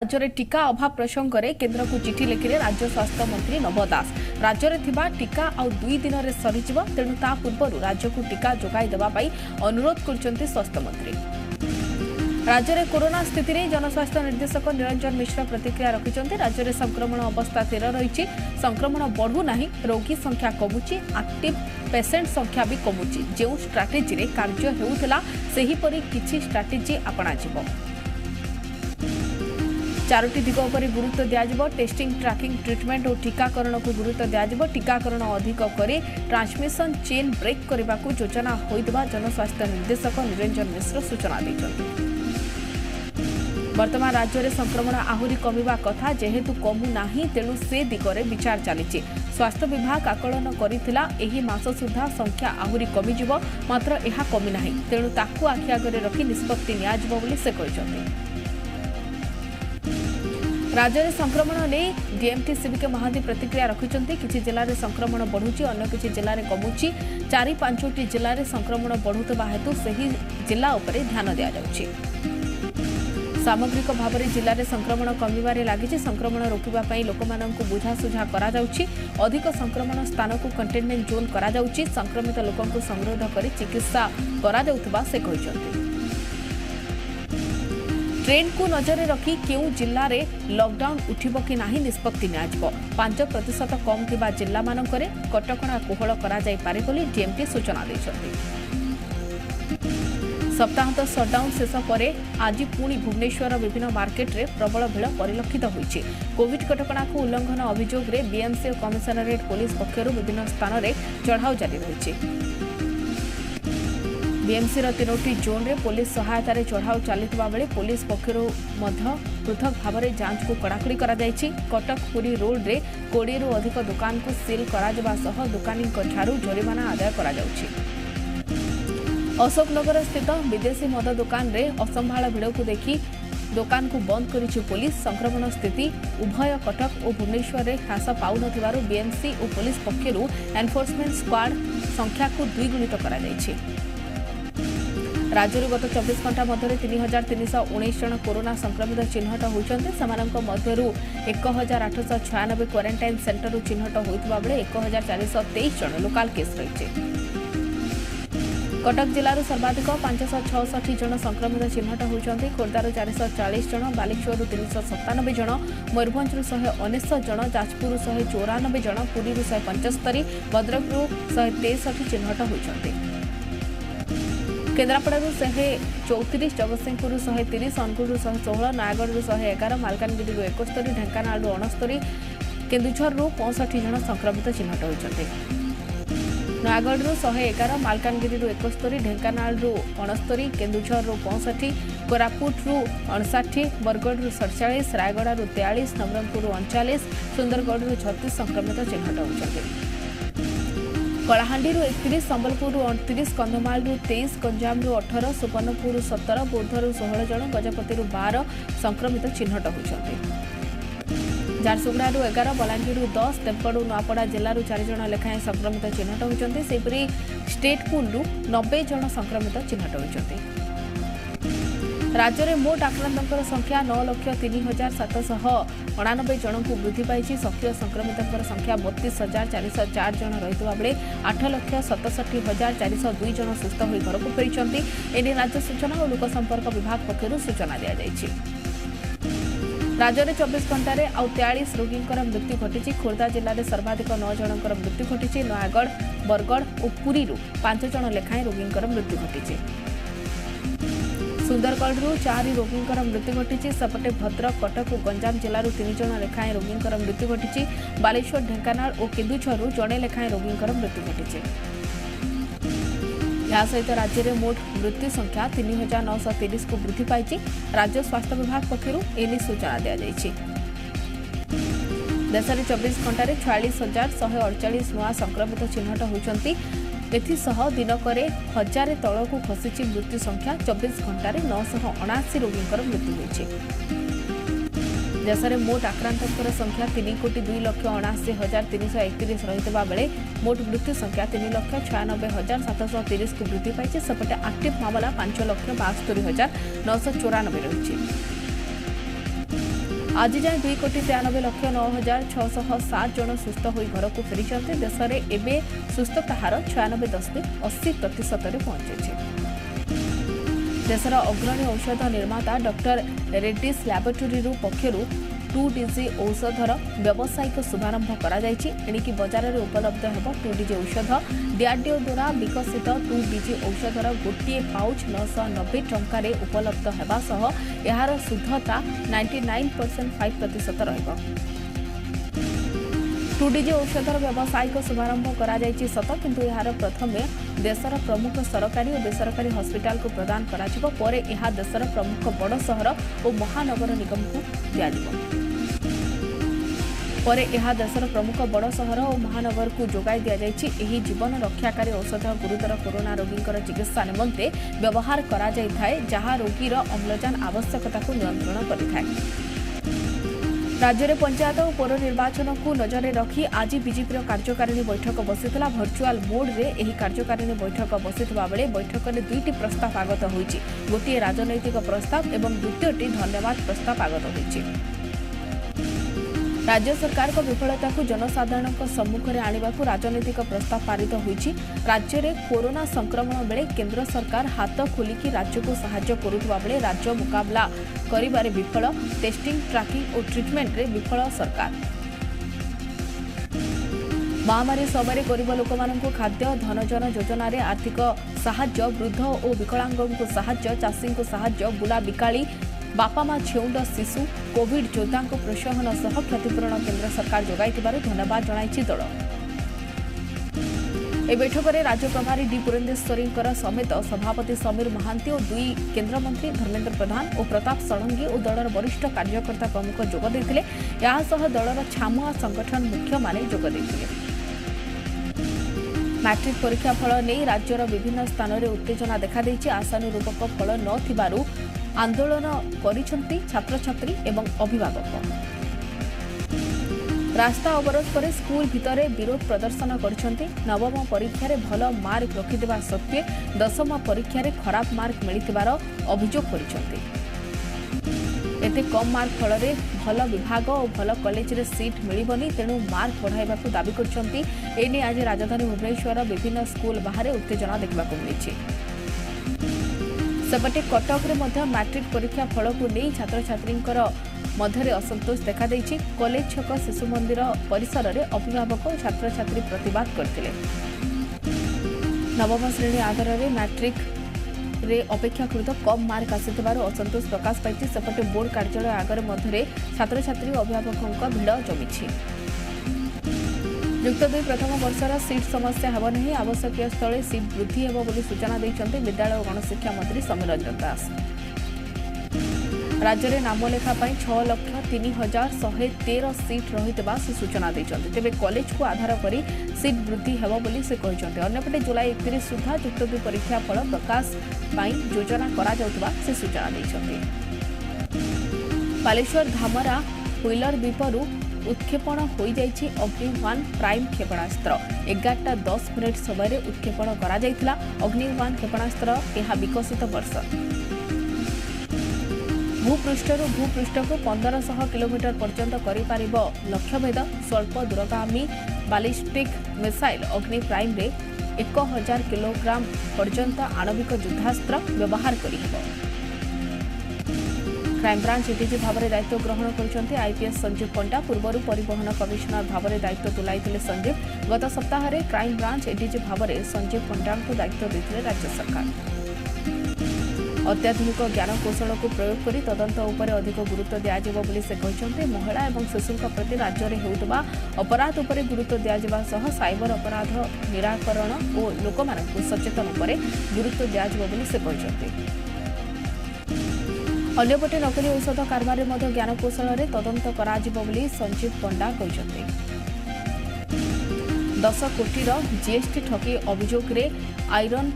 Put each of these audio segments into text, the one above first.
राज्य में टीका अभाव प्रसंग में केन्द्र को चिठी लिखिले राज्य स्वास्थ्य मंत्री नव दास। राज्य में थिबा टीका आउ 2 दिन में सरीजिव, तेणु ता पूर्व राज्य को टीका जोगाई देवाई अनुरोध कर स्वास्थ्य मंत्री। राज्य में कोरोना स्थिति में जनस्वास्थ्य निर्देशक निरंजन मिश्र प्रतिक्रिया रखिंट। राज्य में संक्रमण अवस्था स्थिर रही, संक्रमण बढ़ुना, रोगी संख्या कमुची, एक्टिव पेसेंट संख्या भी कमुची। जो स्ट्राटेजी कार्य होउथिला सेहीपरि किछि स्ट्राटेजी अपणाजिब। 4टी दिग पर गुरुत्व दिज्व। टेस्टिंग, ट्रैकिंग, ट्रिटमेंट और टीकाकरण को गुरुत्व दिज्व। टीकाकरण अधिक करे ट्रांसमिशन चेन ब्रेक करने को योजना होइतबा जनस्वास्थ्य निर्देशक निरंजन मिश्र सूचना देछन्ति। वर्तमान राज्य में संक्रमण आहुरी कमिबा कथा, जेहेतु कमु नाही, तेणु से दिगरे विचार चली। स्वास्थ्य विभाग आकलन करिथिला एही मास सुधा संख्या आहुरी कमिजिव, मात्र एहा कमी नाही, तेणु ताकू आखि आगरे रखी निष्पत्ति नियाजिव बोली से कहिसन्ति। राज्य में संक्रमण नहीं डीएमटी सीबीके महांती प्रतिक्रिया रखिंट। किसी जिले में संक्रमण बढ़ुची, अन्य किसी जिले में कमुची। 4-5टी जिले में संक्रमण बढ़ुवा हेतु सही जिला उपरे ध्यान दिया जाउछि। सामग्रिक भाव में जिले में संक्रमण कमिबारे लागिछि। संक्रमण रोकिबा पई लोकमानंकु बुझासुझा करा जाउछि। अधिक संक्रमण स्थान को कंटेनमेंट जोन करा जाउछि। संक्रमित लोकंकु संरोध करी चिकित्सा करा जाउथबा से कहिसन्ति। ट्रेंड को नजर रखी केउ जिल्ला रे लॉकडाउन उठिबो कि नाही निष्पत्ति नियाजिबो। 5% कम थिबा जिल्ला मानकरे कटकणा कोहल करा जाई पारे बोली डीएमटी सूचना दैछन्ति। सप्ताहांत शटडाउन शेष परे आज पुणी भुवनेश्वर विभिन्न मार्केट रे प्रबल भीड़ परिलक्षित होईछि। कोविड कटकणा को उल्लंघन अभियोग रे बीएमसी और कमिशनरेट पुलिस पक्षरु विभिन्न स्थान रे चढ़ाऊ जारी रहिछि। बीएमसी 3टी जोन रे पुलिस सहायता रे चढ़ाऊ चलता बेले पुलिस पक्षरु मध्य पृथक भाव में जांच को कड़ाकड़ी करा जायछि। कटक पुरी रोड रे 20 रु अधिक दुकान को सील करा जबा सह दुकानी ठारू जरिमाना आदाय करा जाउछि। अशोकनगर स्थित विदेशी मद दुकान रे असंभाल भिड़ को देखी दुकान को बंद करिछि पुलिस। संक्रमण स्थिति उभय कटक और भुवनेश्वर रे ह्रास पाउनथिबारु बीएमसी और पुलिस पक्षरु एनफोर्समेंट स्क्वाड संख्या को द्विगुणित करा जायछि। राज्य में गत 24 घंटा मध्य 3319 जन कोरोना संक्रमित चिन्हट होती। मध्य 1896 क्वारंटाइन सेंटर चिन्हट होता बेले 1423 जन लोकाल केस रही। कटक जिलूर सर्वाधिक 566 जन संक्रमित चिन्हट होती। खोर्धार 440 जन, बालेश्वर 397 जन, मयूरभंज 119 जन, जाजपुर 194 जन, पुरी 175, भद्रक 163 चिन्हट होती। केन्द्रापड़ा 134, जगतसिंहपुर 130, अनुगुल 116, नयागढ़ 111, मालकानगिरी 71, ढेंकानाल 69, केन्दुझर 65 जन संक्रमित चिन्हट होती। नयागढ़ 111, मालकानगिरी 71, ढेंकानाल 69, केन्दुझर 65, कोरापुट 59, बरगढ़ 47, रायगड़ा 43, नवरंगपुर 39, सुंदरगढ़ 36 संक्रमित चिन्हट होती। कलाहांडी 31, संबलपुर 29, कंधमाल 23, गंजाम 18, सुवर्णपुर 17, बौद्धर 16 जन, गजपति 12 संक्रमित चिन्हट होती। झारसुगुड़ा 11, बलांगीर 10, देवगढ़ नुआपड़ा जिलूर 4 जन लेखाएं संक्रमित चिन्हट होती। सेपरी स्टेट पुल 90 जन संक्रमित चिन्हट होती। राज्य में मोट आक्रांतों संख्या 9,03,799 जन को वृद्धि पाई। सक्रिय संक्रमितों संख्या 32,404 जन रही बेले 8,67,402 जन सुस्थ हो घर को फेरी। एने राज्य सूचना और लोक संपर्क विभाग पक्षर सूचना दी जाएगी। राज्य में 24 घंटे आउ 43 रोगी मृत्यु घटी। खोर्धा जिले में सर्वाधिक 9 जन मृत्यु घटी। नयागढ़, बरगढ़ और पुरी 5 जन लेखाएं रोगी मृत्यु घटी। सुंदरगढ़ 4 रोगी मृत्यु घटी। सेपटे भद्रक, कटक और गंजाम जिलूर 3 जन लेखाएं रोगी मृत्यु घटी। बालेश्वर, ढेंकानाल और केन्दुझर जड़े लेखाएं रोगी मृत्यु घटी। यह सहित राज्य में मोट मृत्यु संख्या 3930 को वृद्धि पाई। राज्य स्वास्थ्य विभाग पक्षर एने सूचना दी जाएगी। देश में 24 घंटे 46,148 नुआ संक्रमित चिन्हट होती। एथिसह दिनक 1000 तल को खसी मृत्यु संख्या। 24 घंटे 979 रोगी मृत्यु होती। देश में मोट आक्रांतों संख्या 3,02,79,331 रही बेले मोट मृत्यु संख्या 3,96,730 को वृद्धि पाई। सेपटे एक्टिव मामला 5,72,994 रही। आज जाए 2,93,09,607 जन सुस्थ हो घर को फेरी देश में एवं सुस्थता हार 96.80% पहुंची। देशर अग्रणी औषध निर्माता डॉक्टर रेड्डीज लैबोरेटरी पक्षर 2DG औषधर व्यावसायिक शुभारंभ एणिकी बजार में उपलब्ध हो 2DG औषध डीआरडीओ द्वारा विकसित 2DG औषधर गोटे पाउच 990 टंकार उपलब्ध होगा सह यार शुद्धता 99.5% रहिबो। 2DG औषधर व्यावसायिक शुभारंभ सत किंतु यार प्रथमे देशर प्रमुख सरकारी और बेसरकारी हॉस्पिटल को प्रदान पर देशर प्रमुख बड़ सहर और महानगर निगम को दिज्व देशर प्रमुख बड़ सहर और महानगर को जोगाई दि जाए। जीवन रक्षाकारी औषध गुरुतर कोरोना रोगी चिकित्सा निमंते व्यवहार करा जाए जहाँ रोगीर अम्लजान आवश्यकता को नियंत्रण करें। राज्य में पंचायत और पौर निर्वाचन को नजर रखी आज बीजेपी कार्यकारिणी बैठक बसीला। भर्चुआल मोड रे एही कार्यकारिणी बैठक बसीथिबा बेले बैठक में 2टी प्रस्ताव आगत होईछि। गोटे राजनैतिक प्रस्ताव एवं द्वितीयटी धन्यवाद प्रस्ताव आगत होईछि। राज्य सरकार को विफलता को जनसाधारण सम्मुख में आने राजनैतिक प्रस्ताव पारित होईछि। राज्य में कोरोना संक्रमण बेले केंद्र सरकार हाथ खोलिकी राज्य को सहायता करुवा बेले राज्य मुकाबला करिबारे विफल। टेस्टिंग ट्रैकिंग और ट्रिटमेंट रे विफल सरकार। महामारी समय गरीब लोक खाद्य धनजन योजना रे आर्थिक सहायता वृद्ध और विकलांगों को सहायता चाषी को सहायता बुला बिकाली बापा माँ छेउंड शिशु कोविड योद्धा को प्रोत्साहन सह क्षतिपूरण केंद्र सरकार जोगाई धन्यवाद जणाइछि दल। ए बैठक में राज्य प्रभारी डी पुरेंद्रेश्वरी समेत सभापति समीर महांती और 2 केन्द्रमंत्री धर्मेन्द्र प्रधान और प्रताप षडंगी और दलर वरिष्ठ कार्यकर्ता प्रमुख जोगदे दलर छामुआ संगठन मुख्य माने जोगदे। मैट्रिक परीक्षा फल नहीं राज्यर विभिन्न स्थान में उत्तेजना देखा आशानुरूपक फल न थिबारु आंदोलन करिसेंती छात्र छात्री एवं अभिभावक। रास्ता अवरोध पर स्कूल भितर विरोध प्रदर्शन करछंती। नवम परीक्षा रे भल मार्क रखिदेवा सत्वे 10मा परीक्षा रे खराब मार्क मिलिथिबार अभियोग करिसेंती। एते कम मार्क फल रे भल विभाग और भल कॉलेज रे सीट मिलिबनी तेणु मार्क बढ़ाइबा को दाबी करछंती। एने आज राजधानी भुवनेश्वर विभिन्न स्कूल बाहर उत्तेजना देखा मिली। सेपटे कटक रे मध्य मैट्रिक परीक्षा फल को नहीं छात्र छात्री मध्य असंतोष देखा देइछि। कॉलेज छक शिशु मंदिर परिसर में अभिभावक और छात्र छात्री प्रतिवाद करथिले। नवम श्रेणी आधार में मैट्रिक रे अपेक्षाकृत कम मार्क आसिथिबारु असंतोष प्रकाश पाइछि। सेपटे बोर्ड कार्यालय आगर मध्य छात्र छात्री और अभिभावकों भिड़ जमिछि। युक्त 2 प्रथम वर्षर सीट समस्या हेब नहीं आवश्यक स्थले सीट वृद्धि हेब बोली सूचना दैछन्ते विद्यालय और गणशिक्षा मंत्री समीर रंजन दास। राज्य में नामलेखा 6,03,113 सीट रही से सूचना दैछन्ते। तेबे कॉलेज को आधार करी सीट वृद्धि हेब बोली से कहिसन्ते। अन्यपटे जुलाई 31 सुधा युक्त 2 परीक्षा फल प्रकाश पाई योजना करा जाउतबा से सूचना दैछन्ते। बालेश्वर धामरा व्हीलर द्वीपरू उत्क्षेपण हो जाइछि अग्नि-1 प्राइम क्षेपणास्त्र 11:10 समय उत्क्षेपण करा जाइथिला। अग्नि-1 क्षेपणास्त्र यह विकसित वर्ष भूपृष्ठर भूपृष्ठ को 1500 किलोमीटर पर्यंत करिपारिब लक्ष्यभेद स्वल्प दूरगामी बालिस्टिक मिसाइल अग्नि प्राइम रे 1000 किलोग्राम पर्यंत आणविक युद्धास्त्र व्यवहार करिहेबो। क्राइमब्रांच एडीजी भाव में दायित्व ग्रहण कर आईपीएस संजीव पंडा पूर्व परिवहन कमिशनर भाव में दायित्व तुलाई संजीव। गत सप्ताह में क्राइमब्रांच एडीजी भाव में संजीव पंडा को दायित्व देते राज्य सरकार। अत्याधुनिक ज्ञानकौशल को प्रयोग कर तदंत उपर अधिक गुरुत्व दिज्व से कहते। महिला और शिशु प्रति राज्य में होता अपराध उपर गुरुत्व दिज्वा सह साइबर अपराध निराकरण और लोक सचेतन उपर गुरुत्व दिज्व से कहते। अन्यपटे नकली औषध कारबार में ज्ञानकौशल तदंत कराजिबो बोली संजीव पंडा कहते। 10 कोटीर जीएसटी ठगी अभियोग रे आयरन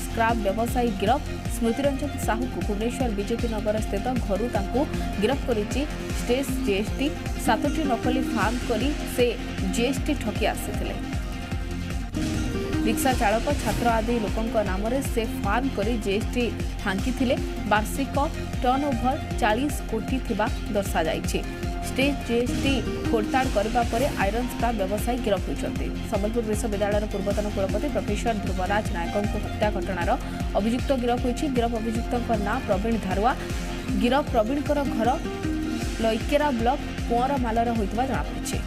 स्क्राप व्यवसायी गिरफ। स्मृतिरंजन साहू को भुवनेश्वर बीजेपी नगर स्थित घरू तांकु गिरफ करिछि स्टेट जीएसटी। 7टी नकली फार्म करी से जीएसटी ठगी आसिथिले। रिक्शा चालक छात्र आदि लोकंक नाम से फार्म करी जीएसटी फांकी वार्षिक टर्नओवर 40 कोटी थिबा दर्शा जाइछि। स्टेट जीएसटी खोड़ताड़ करबा परे आयरन स्क्रैप व्यवसायी गिरफ होइछन्ति। संबलपुर विश्वविद्यालय पूर्वतन कुलपति प्रोफेसर ध्रुवराज नायकଙ୍କୁ हत्या घटनार अभियुक्त गिरफ होइछि। गिरफ अभियुक्तଙ୍କ नाम प्रवीण धारुआ। गिरफ प्रवीणकर घर लइकेरा ब्लॉक कुंवरमालर होइतबा जଣା पड़िछि।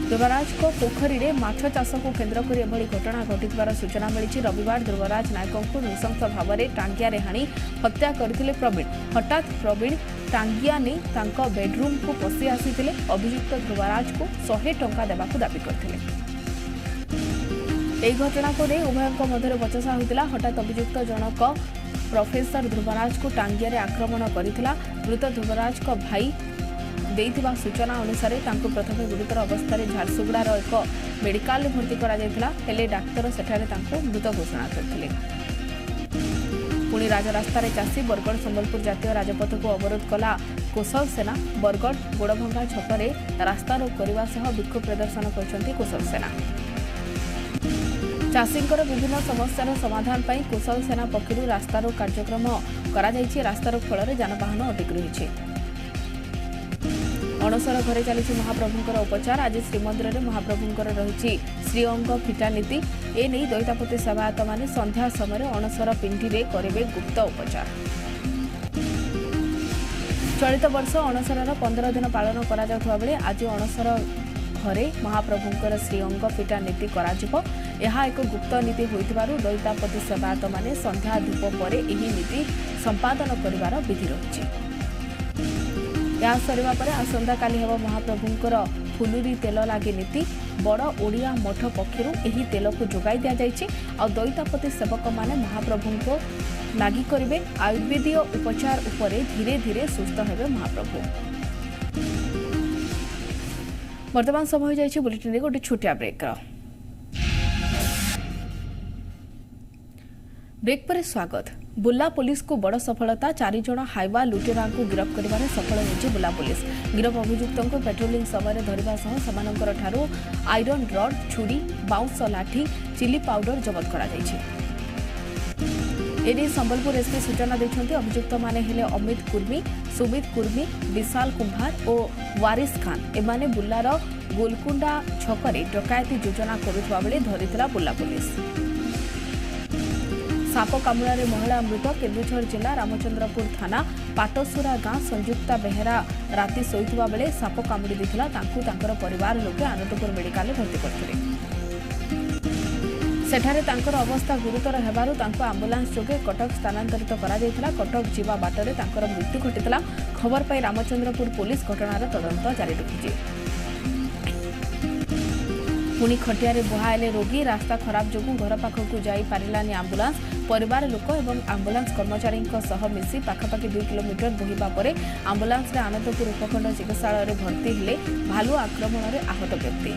ध्रुवराज को पोखरी में माछ चाष को केन्द्र कर एभली घटना घटिथिबार सूचना मिली। रविवार ध्रुवराज नायकଙ୍କୁ नृशंस भाव में टांगिया हाणी हत्या करथिले प्रवीण। हठात प्रवीण टांगिया नहीं तांको बेडरूम को पशि आसीथिले। अभियुक्त ध्रुवराज को 100 टंका देबाकू दाबी करथिले। एही घटना को नहीं उभयଙ୍କ मध्य बचसा होइतिला। हठात अभियुक्त जनक प्रोफेसर ध्रुवराज को टांगिया रे आक्रमण करिथिला। मृत ध्रुवराज को भाई देइथिबा सूचना अनुसार तांको प्रथमे गुरुतर अवस्था झारसुगुड़ार एक मेडिकल भर्ती करा जायतिला। हेले डाक्तर सेठारे तांको मृत घोषणा करथिले। पुणी राजरास्तार चाषी बरगड़ संबलपुर जातीय राजपथ को अवरोध कला कुशल सेना। बरगड़ गोड़भंगा छकरे रास्ता रोक करने सह विक्षोभ प्रदर्शन करछन्ति कुशल सेना। चाषींकर विभिन्न समस्यार समाधान पर कुशल सेना पक्षर रास्ता रोक कार्यक्रम करा जायछि। रास्ता रोक फल जानवाहन अटक रही। अणसर घरे चली महाप्रभुंकर उपचार। आज श्रीमंदिर में महाप्रभुंकर रही श्रीअंग फिटा नीति। एने दैतापति सेवायत माने संध्या समय अणसर पिंडी में करेंगे गुप्त उपचार। चलित वर्ष अणसर 15 दिन पालन करा जाउथबा बेले आज अणसर घरे महाप्रभुंकर श्रीअंग फिटा नीति करा। यह एक गुप्त नीति होइतिबारु दैतापति सेवायत माने संध्या धूप पर एही नीति संपादन करिवार विधि रहिछि। या सरिबा परे आसंता काली हेब महाप्रभुंकर फुलुरी तेल लागे नीति। बड़ ओडिया मठ पक्षरु एही तेल को जोगाई दिया जायछि। आ दैतापति सेवक माने महाप्रभुंको लागी करिवे आयुर्वेदीय उपचार उपरे धीरे धीरे सुस्थ हेबे महाप्रभु। वर्तमान समय जायछि बुलेटिन रे गोटे छोटिया ब्रेक। ब्रेक पर स्वागत। बुला पुलिस को बड़ सफलता। 4 जण हाइवा लुटेरा को गिरफ्त करिबारे सफल होइछि बुला पुलिस। गिरफ अभियुक्तଙ୍କୁ पेट्रोलिंग समय धरिबा सह समानकर ठारू आयरन रड, छुरी, बाउंस लाठी, चिली पाउडर जबत करा जायछि। एने संबलपुर एसपी सूचना दैछन्ति। अभियुक्त माने हेले अमित कुर्मी, सुमित कुर्मी, विशाल कुंभार और वारिस खान। एमाने बुल्लार गोलकुंडा छकरे डकायती योजना करुथबा बेले धरिथिला बुला पुलिस। साप कामुड़े महिला मृत। केन्दुझर जिला रामचंद्रपुर थाना पाटसुरा गाँ संयुक्ता बेहेरा राति शोइथिबा बेले साप कामुड़ी देथिला। तांकु तांकर परिवार लोके आनंदपुर मेडिकल भर्ती करथिले। सेठारे तांकर अवस्था गुरुतर हेबारु तांको आंबुलांस जोगे कटक स्थानांतरित करा जायथिला। कटक जीवा बाटरे तांकर मृत्यु घटिथिला। खबर पाई रामचंद्रपुर पुलिस घटनार तदंत जारी रखिछि। पुणी खटियारे बुहाइले रोगी। रास्ता खराब जोगु घर पाखक जाई पारिलानी आंबुलांस। परिवार लोक एवं आंबुलांस कर्मचारी सह मिसी पाखापाखि 2 किलोमीटर बोहिबा परे आंबुलांस रे आनंदपुर उपखंड चिकित्सालय भर्ती हेले भालू आक्रमण रे आहत व्यक्ति।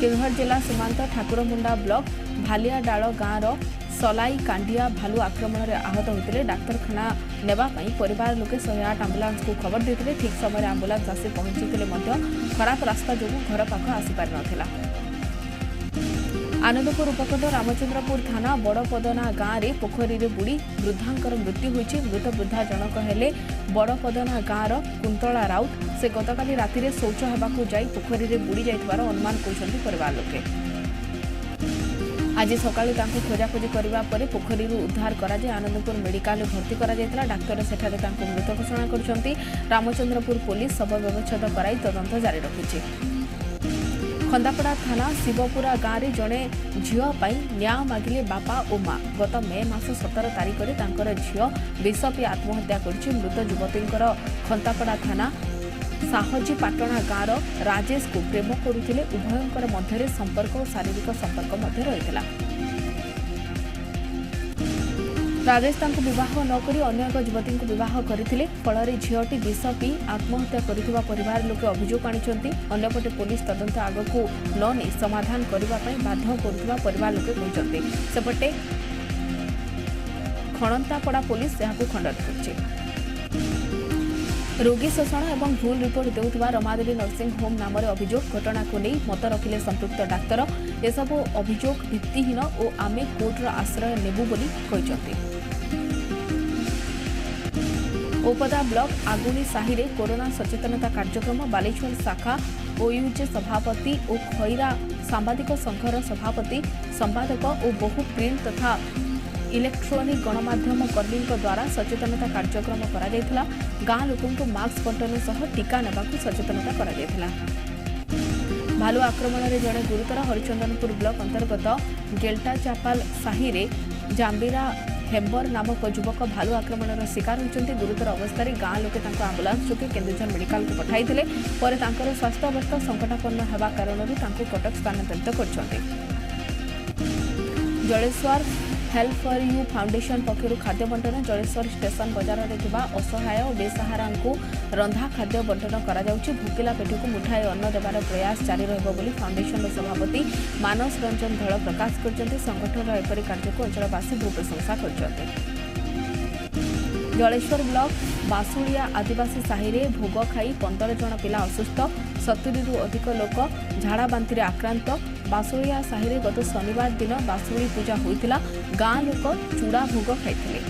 केन्दुझर जिला सीमांत ठाकुरमुंडा ब्लॉक भालियाडाल गाँवर सलाई कांडिया भालू आक्रमण रे आहत होते। डाक्तरखाना नेबा पई परिवार लोके 108 आंबुलांस को खबर देते। ठीक समय आंबुलांस आसी पहुंचीथिले मध्य खराब रास्ता जोगु घर पाख आसी पारि नथिला। आनंदपुर उपखंड रामचंद्रपुर थाना बड़पदना गाँव में पोखरी में बुड़ी वृद्धांकर मृत्यु होइछि। मृत वृद्धा जनक हेले बड़पदना गाँवर कुंतला राउत। से गतकाली राति शौच हेबाकू जाई पोखरी में बुड़ी जाइथिबार अनुमान करिसेंति परिवार लोके। आज सकाळु तांको खोजाखोजी करबा परे पोखरी उद्धार करा जाय आनंदपुर मेडिकल भर्ती करा जायतिला। डाक्तर सेठारे तांको मृत घोषणा करछन्ति। रामचंद्रपुर पुलिस शव व्यवच्छेद कराई तदंत जारी रखिछि। खंदापड़ा थाना शिवपुरा गाँव में जड़े झील न्याय मागिले बापा और माँ। गत मे मास 17 तारिख में तांकर झील विष पी आत्महत्या करिछि। मृत युवतींकर खंदापड़ा थाना साहजी पाटणा गाँवर राजेश को प्रेम करुथिले। उभयंकर मध्य संपर्क और शारीरिक संपर्क मध्य रहितला। राजेश तांको विवाह नक अन्य एक युवती को विवाह करथिले। फल झीलटी विष पी आत्महत्या करिथिबा परिवार लोके अभियोग आनिछन्ति। अन्यपटे पुलिस तदंत आगकू न नै समाधान करबा पई बाध्य करुथिबा परिवार लोके कहिसन्ति। सेपटे खणंतापड़ा पुलिस यहाकू खंडन करछि। रोगी शोषण और भूल रिपोर्ट देउथबा रमादेवी नर्सिंग होम नाम अभियोग घटना को नहीं मत रखिले संपृक्त डाक्तर एसबू अभियोग भित्तिहीन और आमे कोर्टर आश्रय नेबु बोली कहिसथि। ओपदा ब्लॉक आगुनी साहि रे कोरोना सचेतनता कार्यक्रम बालेश्वर शाखा ओयूजे सभापति और खैरा सांबादिक संघर सभापति संपादक और बहु प्रिंट तथा इलेक्ट्रोनिक गणमाध्यम कर्मी द्वारा सचेतनता कार्यक्रम करा गाँ लोकों मास्क बंटन सह टीका नेबाकू सचेतनता करा। भालू आक्रमण में जड़े गुरुतर हरिचंदनपुर ब्लॉक अंतर्गत गेल्टा चापाल साहि रे जांबीरा हेम्बर नामक युवक भालू आक्रमण शिकार होती गुरुतर अवस्था गाँ लोके आंबुलांस जोगे केन्दुझर मेडिकल को पठाई स्वास्थ्य अवस्था संकटापन्न होगा कारण कटक स्थानांतरित कर। Jaleswar help for you foundation पक्षर खाद्य बंटन जलेश्वर स्टेशन बाजार में असहाय और बेसहारा को रंधा खाद्य बंटन करा भोकिला पेट को मुठाए अन्न देवार प्रयास जारी रही फाउंडेशन सभापति मानस रंजन धड़ प्रकाश कर संगठन एपरी कार्य को अंचलवासी भू प्रशंसा कर। जलेश्वर ब्लॉक बासुलिया आदिवासी साहि रे भोग खाई 15 जन पिला असुस्थ 70 रु अधिक लोक झाड़ा बांति आक्रांत। बासुलिया साहि रे गत शनिवार दिन बासुली पूजा होइतिला गाँ लोक चूड़ा भोग खाइथिले।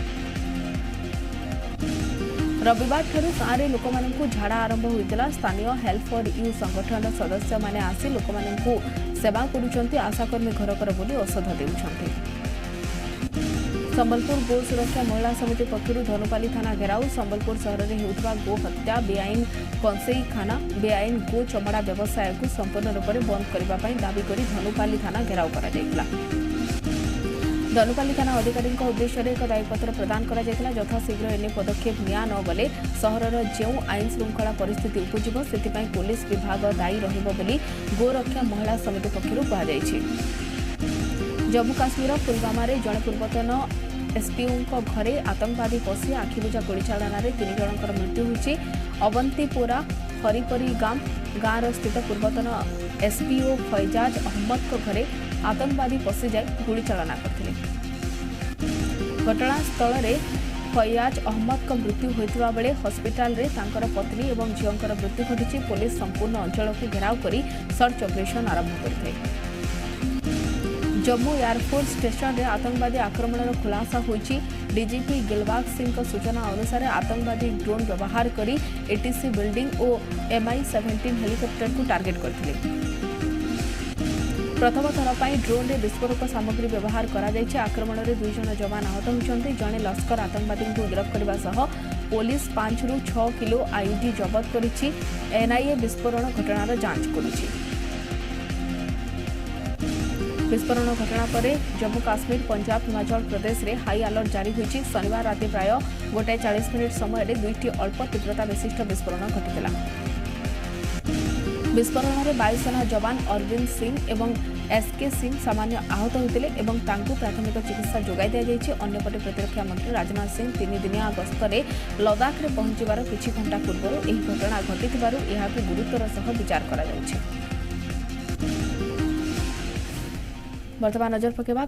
रविवार ठारू गाँव में लोक मानकु झाड़ा आरंभ होइतिला। स्थानीय हेल्प फॉर यू संगठन सदस्य माने आसी लोक मानकु सेवा करुचंती आशाकर्मी घर घर बोली औषध देउछंती। संबलपुर गो सुरक्षा महिला समिति पक्षर धनुपाली थाना घेराव संबलपुर सहर में होता गो हत्या बेआईन कंसेई खाना बेआईन गो चमड़ा व्यवसाय को संपूर्ण रूप में बंद करने दाबी कर धनुपाली थाना घेराव कर धनुपाली थाना अधिकारी उद्देश्य एक दायीपत्र प्रदान कर यथाशीघ्र एने पदक्षेप निया न गले सहरर जो आईन श्रृंखला परिस्थिति उपजिब से पुलिस विभाग दायी रही गोरक्षा महिला समिति पक्षर कहुई। जम्मू काश्मीर पुलवामा रे जड़े पूर्वतन एसपीओ घरे आतंकवादी पशि आखिबुझा गोलीचालन में 3 जनकर मृत्यु होती। अवंतीपोरा हरिपरी गाँव स्थित पूर्वतन एसपीओ फैजाज अहमद घरे आतंकवादी पशि जाए गोलीचालना करते। घटनास्थल में फैयाज अहमद मृत्यु होता बेले हस्पिटाल रे तांकर पत्नी और झीवर मृत्यु घटी। पुलिस संपूर्ण अंचल को घेराव कर सर्च ऑपरेशन आरंभ करते। जम्मू एयरफोर्स स्टेशन में आतंकवादी आक्रमण खुलासा होती। डीजीपी दिलबाग सिंह सूचना अनुसार आतंकवादी ड्रोन व्यवहार कर एटीसी बिल्डिंग और MI-17 हेलिकॉप्टर को टार्गेट करते। प्रथम थर पर ड्रोन में विस्फोटक सामग्री व्यवहार कर आक्रमण में 2 जन जवान आहत होती। जड़े लश्कर आतंकवादी को गिरफ्त करने सह पुलिस 5 ରୁ 6 किलो आईडी जबत कर NIA विस्फोरण घटनार जांच करुछि। विस्फोरण घटना पर जम्मू काश्मीर पंजाब हिमाचल प्रदेश में हाई अलर्ट जारी होती। शनिवार राति प्राय 1:40 समय 2टी अल्प तीव्रता विशिष्ट विस्फोरण घटी। विस्फोरण में वायुसेना जवान अरविंद सिंह और SK सिंह सामान्य आहत होते प्राथमिक चिकित्सा जोगाई दी। अन्यपटे प्रतिरक्षा मंत्री राजनाथ सिंह 3 दिनिया गस्त लद्दाख में पहुंचवार किछि घंटा पूर्व यह घटना घटी गुरुतर सह विचार करा जाउछि। वर्तमान नजर पकेबा